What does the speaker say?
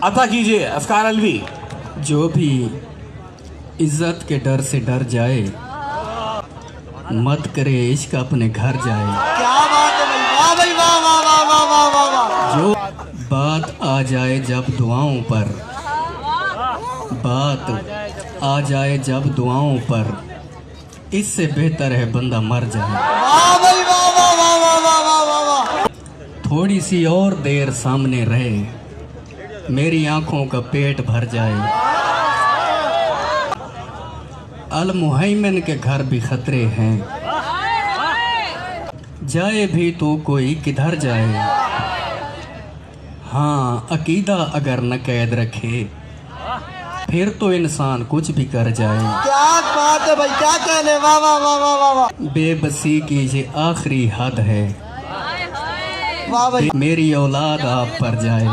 अता कीजिए अफकार अलवी। जो भी इज्जत के डर से डर जाए, मत करे इश्क अपने घर जाए। क्या बात है भाई, वाह भाई वाह वाह वाह वाह वाह वाह वाह। जो बात आ जाए जब दुआओं पर, बात आ जाए जब दुआओं पर, इससे बेहतर है बंदा मर जाए। वाह भाई वाह वाह वाह वाह वाह वाह वाह वाह। थोड़ी सी और देर सामने रहे, मेरी आंखों का पेट भर जाए। अल मुहैमन के घर भी खतरे हैं, जाए भी तो कोई किधर जाए। हाँ, अकीदा अगर न कैद रखे, फिर तो इंसान कुछ भी कर जाए। क्या बात है भाई, क्या कहने, वाह वाह वाह वाह वाह वाह। बेबसी की ये आखिरी हद है, वाह भाई। मेरी औलाद आप पर जाए।